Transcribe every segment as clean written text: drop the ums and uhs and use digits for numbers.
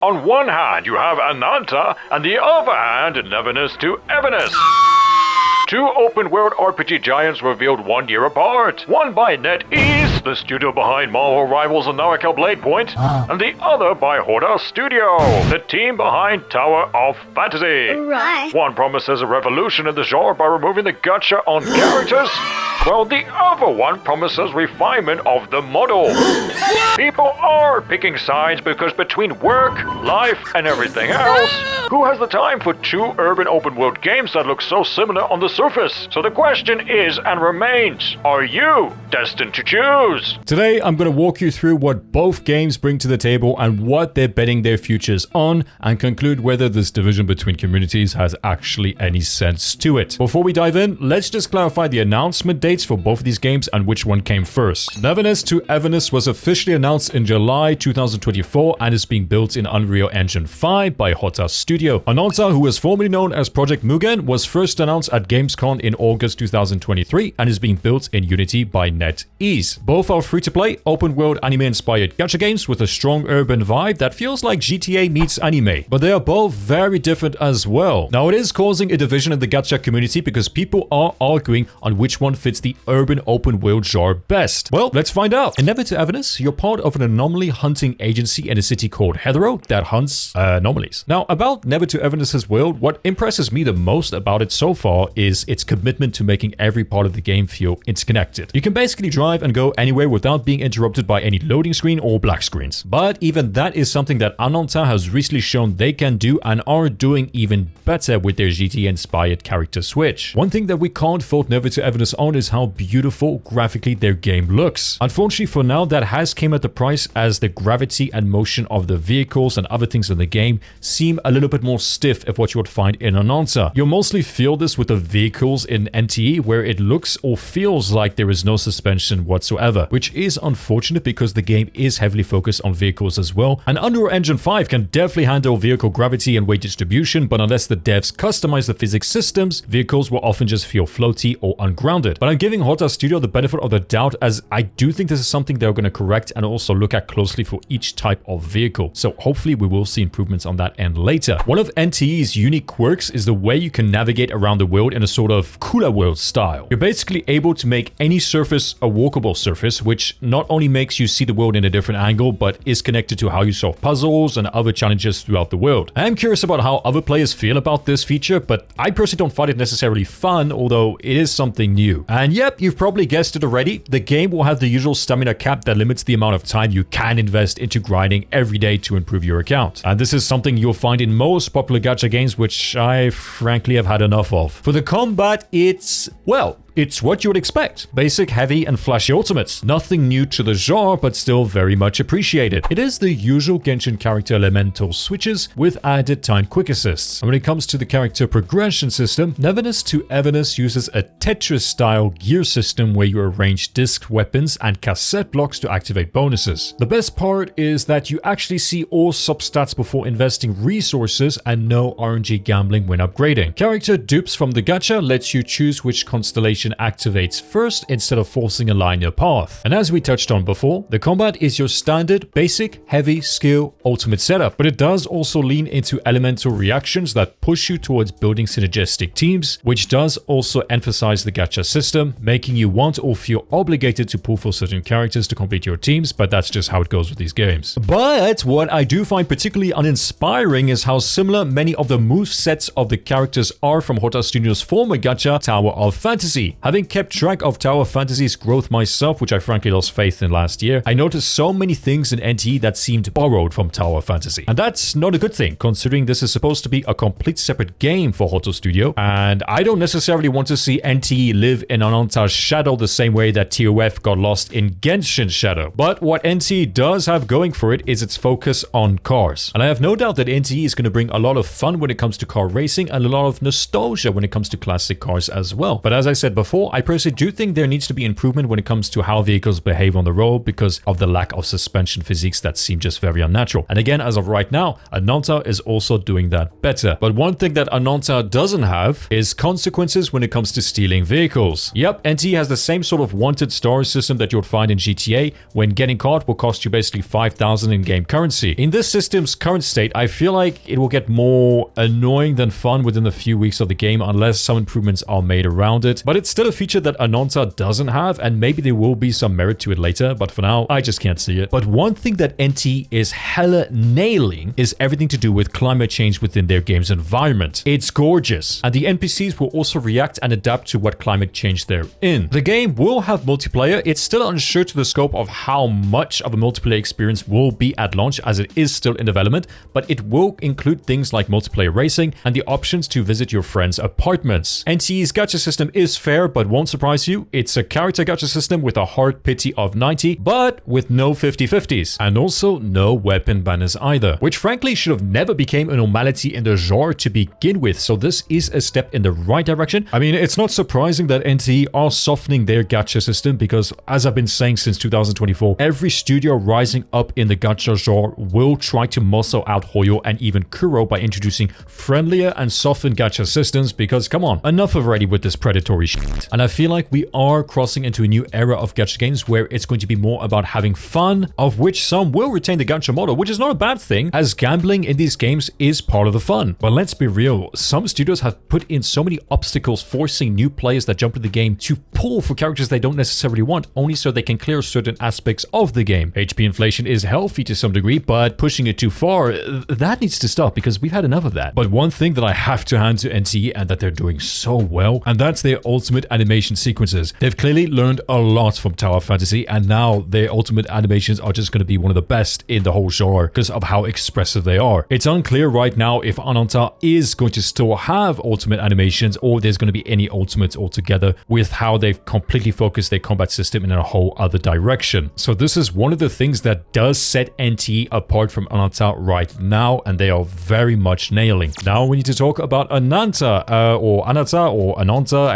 On one hand, you have Ananta, and the other hand, Neverness to Everness. Two open-world RPG giants revealed 1 year apart. One by NetEase, the studio behind Marvel Rivals and Naruto Blade Point, and the other by Hotta Studio, the team behind Tower of Fantasy. Right. One promises a revolution in the genre by removing the gacha on characters, while the other one promises refinement of the model. People are picking sides because between work, life, and everything else, who has the time for two urban open-world games that look so similar on the surface? So the question is and remains, are you destined to choose? Today, I'm going to walk you through what both games bring to the table and what they're betting their futures on, and conclude whether this division between communities has actually any sense to it. Before we dive in, let's just clarify the announcement dates for both of these games and which one came first. Neverness to Everness was officially announced in July 2024 and is being built in Unreal Engine 5 by Hotta Studio. Ananta, who was formerly known as Project Mugen, was first announced at Gamescom in August 2023 and is being built in Unity by NetEase. Both are free-to-play, open-world anime-inspired gacha games with a strong urban vibe that feels like GTA meets anime, but they are both very different as well. Now, it is causing a division in the gacha community because people are arguing on which one fits the urban open-world genre best. Well, let's find out. In Never to Everness, you're part of an anomaly hunting agency in a city called Hetero that hunts anomalies. Now, about Never to Everness's world, what impresses me the most about it so far is its commitment to making every part of the game feel interconnected. You can basically drive and go anywhere without being interrupted by any loading screen or black screens. But even that is something that Ananta has recently shown they can do and are doing even better with their GTA-inspired character switch. One thing that we can't fault Never to Everness on is how beautiful graphically their game looks. Unfortunately for now, that has came at the price as the gravity and motion of the vehicles and other things in the game seem a little bit more stiff of what you would find in Ananta. You'll mostly feel this with the vehicles in NTE, where it looks or feels like there is no suspension whatsoever, which is unfortunate because the game is heavily focused on vehicles as well, and Unreal Engine 5 can definitely handle vehicle gravity and weight distribution, but unless the devs customize the physics systems, vehicles will often just feel floaty or ungrounded. But I'm giving Hotta Studio the benefit of the doubt, as I do think this is something they're going to correct and also look at closely for each type of vehicle. So hopefully we will see improvements on that end later. One of NTE's unique quirks is the way you can navigate around the world in a sort of cooler world style. You're basically able to make any surface a walkable surface, which not only makes you see the world in a different angle, but is connected to how you solve puzzles and other challenges throughout the world. I am curious about how other players feel about this feature, but I personally don't find it necessarily fun, although it is something new. And yep, you've probably guessed it already, the game will have the usual stamina cap that limits the amount of time you can invest into grinding every day to improve your account. And this is something you'll find in most popular gacha games, which I frankly have had enough of. For the combat, it's what you would expect. Basic, heavy, and flashy ultimates. Nothing new to the genre, but still very much appreciated. It is the usual Genshin character elemental switches with added time quick assists. And when it comes to the character progression system, Neverness to Everness uses a Tetris-style gear system where you arrange disc weapons and cassette blocks to activate bonuses. The best part is that you actually see all substats before investing resources and no RNG gambling when upgrading. Character dupes from the gacha lets you choose which constellation activates first instead of forcing a linear path. And as we touched on before, the combat is your standard, basic, heavy, skill, ultimate setup, but it does also lean into elemental reactions that push you towards building synergistic teams, which does also emphasize the gacha system, making you want or feel obligated to pull for certain characters to complete your teams, but that's just how it goes with these games. But what I do find particularly uninspiring is how similar many of the movesets of the characters are from Hotta Studio's former gacha, Tower of Fantasy. Having kept track of Tower of Fantasy's growth myself, which I frankly lost faith in last year, I noticed so many things in NTE that seemed borrowed from Tower of Fantasy. And that's not a good thing, considering this is supposed to be a complete separate game for Hotta Studio, and I don't necessarily want to see NTE live in Ananta's shadow the same way that TOF got lost in Genshin's shadow. But what NTE does have going for it is its focus on cars. And I have no doubt that NTE is going to bring a lot of fun when it comes to car racing and a lot of nostalgia when it comes to classic cars as well. But as I said before, I personally do think there needs to be improvement when it comes to how vehicles behave on the road because of the lack of suspension physiques that seem just very unnatural. And again, as of right now, Ananta is also doing that better. But one thing that Ananta doesn't have is consequences when it comes to stealing vehicles. Yep, NTE has the same sort of wanted star system that you'd find in GTA, when getting caught will cost you basically 5,000 in-game currency. In this system's current state, I feel like it will get more annoying than fun within a few weeks of the game unless some improvements are made around it. But it's still a feature that Ananta doesn't have, and maybe there will be some merit to it later, but for now, I just can't see it. But one thing that NTE is hella nailing is everything to do with climate change within their game's environment. It's gorgeous, and the NPCs will also react and adapt to what climate change they're in. The game will have multiplayer. It's still unsure to the scope of how much of a multiplayer experience will be at launch, as it is still in development, but it will include things like multiplayer racing and the options to visit your friends' apartments. NTE's gacha system is fair, but won't surprise you. It's a character gacha system with a hard pity of 90, but with no 50-50s, and also no weapon banners either, which frankly should have never became a normality in the genre to begin with, so this is a step in the right direction. I mean, it's not surprising that NTE are softening their gacha system because, as I've been saying since 2024, every studio rising up in the gacha genre will try to muscle out Hoyo and even Kuro by introducing friendlier and softened gacha systems because, come on, enough already with this predatory shit. And I feel like we are crossing into a new era of gacha games where it's going to be more about having fun, of which some will retain the gacha model, which is not a bad thing, as gambling in these games is part of the fun. But let's be real, some studios have put in so many obstacles forcing new players that jump into the game to pull for characters they don't necessarily want, only so they can clear certain aspects of the game. HP inflation is healthy to some degree, but pushing it too far, that needs to stop because we've had enough of that. But one thing that I have to hand to NTE and that they're doing so well, and that's their ultimate animation sequences. They've clearly learned a lot from Tower Fantasy, and now their ultimate animations are just going to be one of the best in the whole genre because of how expressive they are. It's unclear right now if Ananta is going to still have ultimate animations or there's going to be any ultimates altogether, with how they've completely focused their combat system in a whole other direction. So this is one of the things that does set NTE apart from Ananta right now, and they are very much nailing. Now we need to talk about Ananta, or Ananta, or Ananta.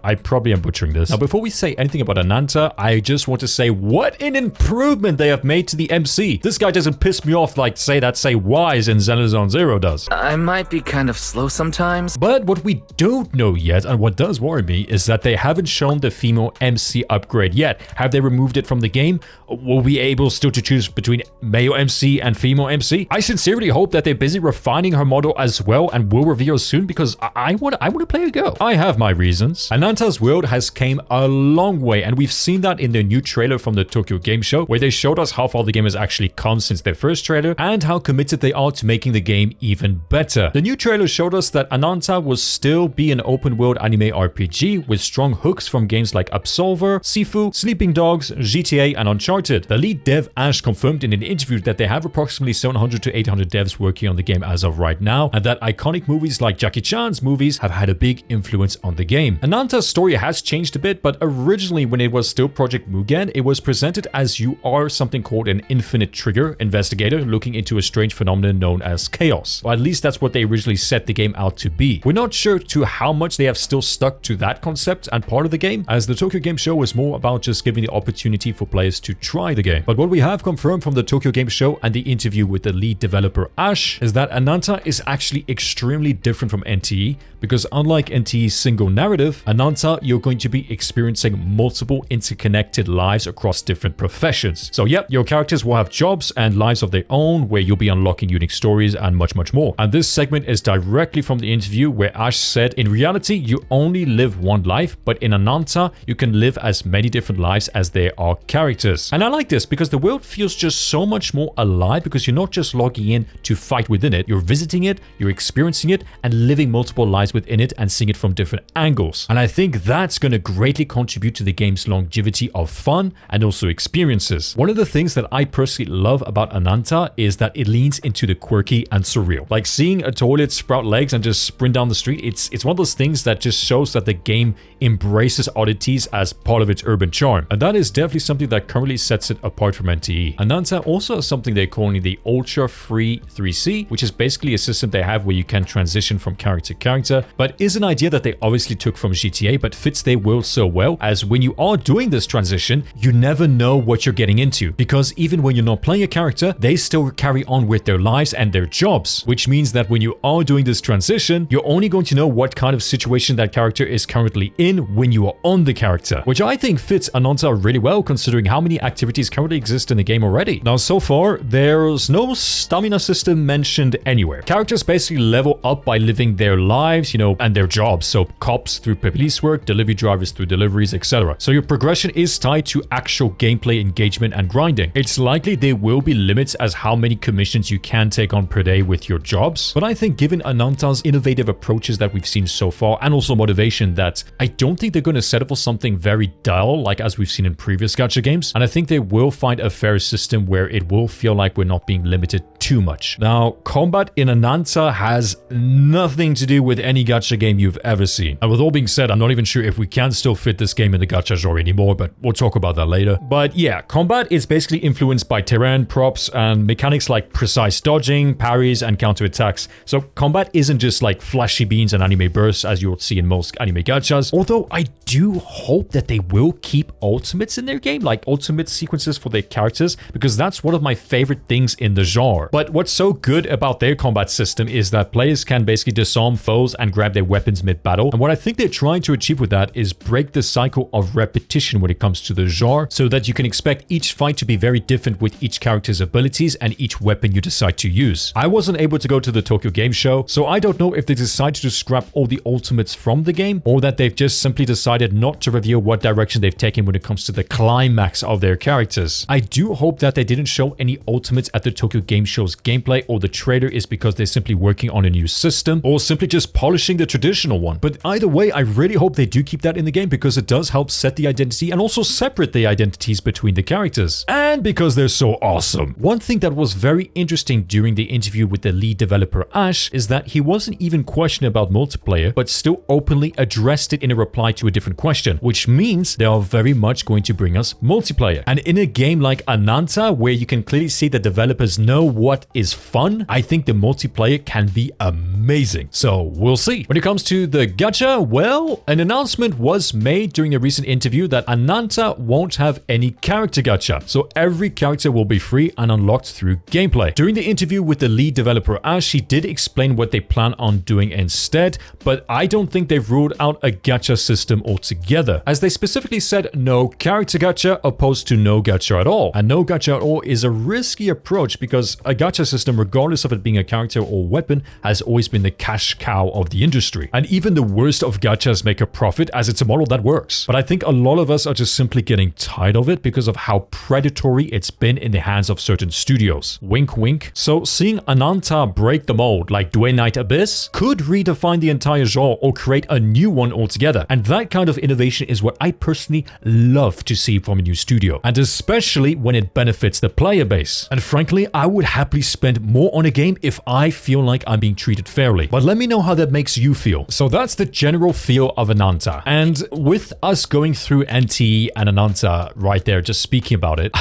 I probably am butchering this. Now before we say anything about Ananta, I just want to say what an improvement they have made to the MC. This guy doesn't piss me off like say Wise in Xenozone Zero does. I might be kind of slow sometimes. But what we don't know yet, and what does worry me, is that they haven't shown the female MC upgrade yet. Have they removed it from the game? Will we be able still to choose between male MC and female MC? I sincerely hope that they're busy refining her model as well and will reveal soon, because I want to play a go. I have my reasons. Ananta's world has came a long way, and we've seen that in their new trailer from the Tokyo Game Show, where they showed us how far the game has actually come since their first trailer and how committed they are to making the game even better. The new trailer showed us that Ananta will still be an open world anime RPG with strong hooks from games like Absolver, Sifu, Sleeping Dogs, GTA, and Uncharted. The lead dev Ash confirmed in an interview that they have approximately 700 to 800 devs working on the game as of right now, and that iconic movies like Jackie Chan's movies have had a big influence on the game. Ananta's story has changed a bit, but originally when it was still Project Mugen, it was presented as you are something called an infinite trigger investigator looking into a strange phenomenon known as chaos. Or at least that's what they originally set the game out to be. We're not sure to how much they have still stuck to that concept and part of the game, as the Tokyo Game Show was more about just giving the opportunity for players to try the game. But what we have confirmed from the Tokyo Game Show and the interview with the lead developer Ash is that Ananta is actually extremely different from NTE, because unlike NTE's single narrative, Ananta, you're going to be experiencing multiple interconnected lives across different professions. So yep, your characters will have jobs and lives of their own where you'll be unlocking unique stories and much more. And this segment is directly from the interview where Ash said, in reality, you only live one life, but in Ananta, you can live as many different lives as there are characters. And I like this because the world feels just so much more alive, because you're not just logging in to fight within it, you're visiting it, you're experiencing it, and living multiple lives within it and seeing it from different angles. And I think that's going to greatly contribute to the game's longevity of fun and also experiences. One of the things that I personally love about Ananta is that it leans into the quirky and surreal. Like seeing a toilet sprout legs and just sprint down the street, it's one of those things that just shows that the game embraces oddities as part of its urban charm. And that is definitely something that currently sets it apart from NTE. Ananta also has something they're calling the Ultra Free 3C, which is basically a system they have where you can transition from character to character, but is an idea that they obviously took from GTA, but fits their world so well, as when you are doing this transition, you never know what you're getting into, because even when you're not playing a character, they still carry on with their lives and their jobs, which means that when you are doing this transition, you're only going to know what kind of situation that character is currently in when you are on the character, which I think fits Ananta really well considering how many activities currently exist in the game already. Now, so far, there's no stamina system mentioned anywhere. Characters basically level up by living their lives, and their jobs, so cops through police work, delivery drivers through deliveries, etc. So your progression is tied to actual gameplay engagement and grinding. It's likely there will be limits as how many commissions you can take on per day with your jobs, but I think given Ananta's innovative approaches that we've seen so far, and also motivation, that I don't think they're going to settle for something very dull like as we've seen in previous gacha games, and I think they will find a fair system where it will feel like we're not being limited too much. Now, combat in Ananta has nothing to do with any gacha game you've ever seen. And with all being said, I'm not even sure if we can still fit this game in the gacha genre anymore, but we'll talk about that later. But yeah, combat is basically influenced by terrain, props, and mechanics like precise dodging, parries, and counterattacks. So combat isn't just like flashy beams and anime bursts as you'll see in most anime gachas, although I do hope that they will keep ultimates in their game, like ultimate sequences for their characters, because that's one of my favorite things in the genre. But what's so good about their combat system is that players can basically disarm foes and grab their weapons mid-battle, and what I think they're trying to achieve with that is break the cycle of repetition when it comes to the genre, so that you can expect each fight to be very different with each character's abilities and each weapon you decide to use. I wasn't able to go to the Tokyo Game Show, so I don't know if they decided to scrap all the ultimates from the game, or that they've just simply decided not to reveal what direction they've taken when it comes to the climax of their characters. I do hope that they didn't show any ultimates at the Tokyo Game Show's gameplay, or the trailer is because they're simply working on a new system, or simply just polishing the traditional one. But either way, I really hope they do keep that in the game, because it does help set the identity and also separate the identities between the characters. And because they're so awesome. One thing that was very interesting during the interview with the lead developer Ash is that he wasn't even questioning about multiplayer, but still openly addressed it in a reply to a different question, which means they are very much going to bring us multiplayer. And in a game like Ananta, where you can clearly see the developers know what is fun, I think the multiplayer can be amazing. So we'll see. When it comes to the gacha, well, an announcement was made during a recent interview that Ananta won't have any character gacha, so every character will be free and unlocked through gameplay. During the interview with the lead developer Ash, he did explain what they plan on doing instead, but I don't think they've ruled out a gacha system altogether, as they specifically said no character gacha opposed to no gacha at all. And no gacha at all is a risky approach, because a gacha system, regardless of it being a character or weapon, has always been the cash cow of the industry. And even the worst of gachas make a profit, as it's a model that works. But I think a lot of us are just simply getting tired of it because of how predatory it's been in the hands of certain studios. Wink wink. So seeing Ananta break the mold like Dwayne Knight Abyss could redefine the entire genre or create a new one altogether. And that kind of innovation is what I personally love to see from a new studio, and especially when it benefits the player base. And frankly, I would happily spend more on a game if I feel like I'm being treated fairly. But let me know how that makes you feel. So that's the general feel of Ananta. And with us going through NTE and Ananta right there, just speaking about it,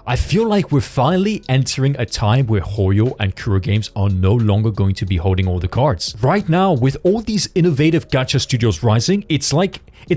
I feel like we're finally entering a time where Hoyo and Kuro Games are no longer going to be holding all the cards. Right now, with all these innovative gacha studios rising, it's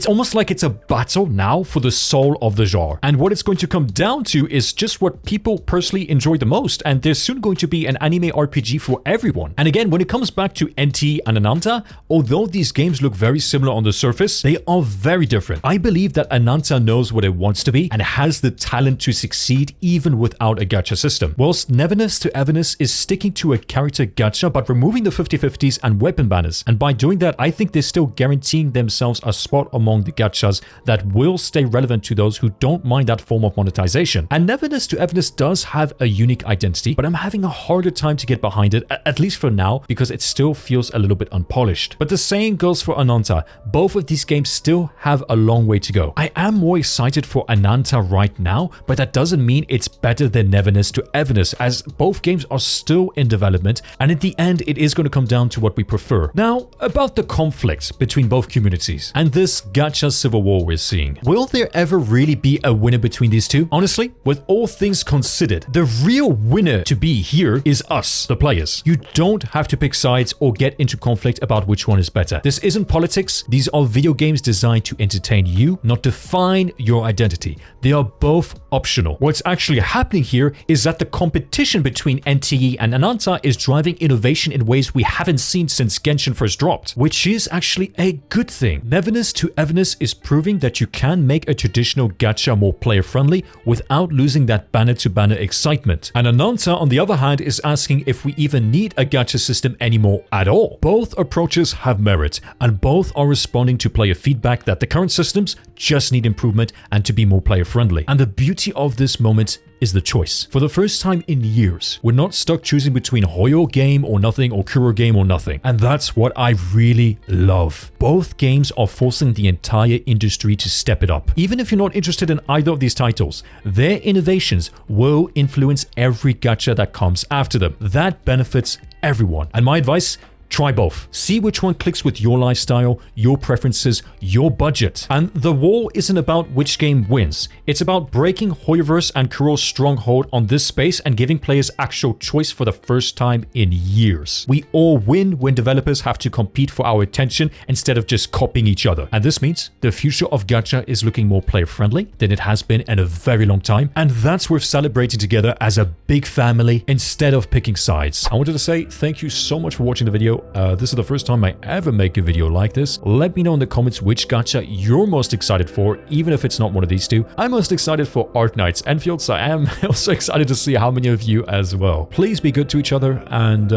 almost like it's a battle now for the soul of the genre. And what it's going to come down to is just what people personally enjoy the most, and there's soon going to be an anime RPG for everyone. And again, when it comes back to NTE and Ananta, although these games look very similar on the surface, they are very different. I believe that Ananta knows what it wants to be and has the talent to succeed even without a gacha system. Whilst Neverness to Everness is sticking to a character gacha but removing the 50/50s and weapon banners, and by doing that, I think they're still guaranteeing themselves a spot among the gachas that will stay relevant to those who don't mind that form of monetization. And Neverness to Everness does have a unique identity, but I'm having a harder time to get behind it, at least for now, because it still feels a little bit unpolished. But the same goes for Ananta. Both of these games still have a long way to go. I am more excited for Ananta right now, but that doesn't mean it's better than Neverness to Everness, as both games are still in development, and at the end it is going to come down to what we prefer. Now, about the conflict between both communities, and this Gacha Civil War we're seeing. Will there ever really be a winner between these two? Honestly, with all things considered, the real winner to be here is us, the players. You don't have to pick sides or get into conflict about which one is better. This isn't politics. These are video games designed to entertain you, not define your identity. They are both optional. What's actually happening here is that the competition between NTE and Ananta is driving innovation in ways we haven't seen since Genshin first dropped, which is actually a good thing. Neverness to Everness is proving that you can make a traditional gacha more player-friendly without losing that banner-to-banner excitement. And Ananta, on the other hand, is asking if we even need a gacha system anymore at all. Both approaches have merit, and both are responding to player feedback that the current systems just need improvement and to be more player-friendly. And the beauty of this moment is the choice. For the first time in years, we're not stuck choosing between Hoyo game or nothing or Kuro game or nothing. And that's what I really love. Both games are forcing the entire industry to step it up. Even if you're not interested in either of these titles, their innovations will influence every gacha that comes after them. That benefits everyone. And my advice, try both. See which one clicks with your lifestyle, your preferences, your budget. And the war isn't about which game wins. It's about breaking Hoyoverse and Kuro's stronghold on this space and giving players actual choice for the first time in years. We all win when developers have to compete for our attention instead of just copying each other. And this means the future of gacha is looking more player-friendly than it has been in a very long time. And that's worth celebrating together as a big family instead of picking sides. I wanted to say thank you so much for watching the video. This is the first time I ever make a video like this. Let me know in the comments which gacha you're most excited for, even if it's not one of these two. I'm most excited for Arknight's Enfield, so I am also excited to see how many of you as well. Please be good to each other and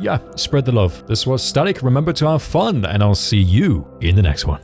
yeah, spread the love. This was Static. Remember to have fun, and I'll see you in the next one.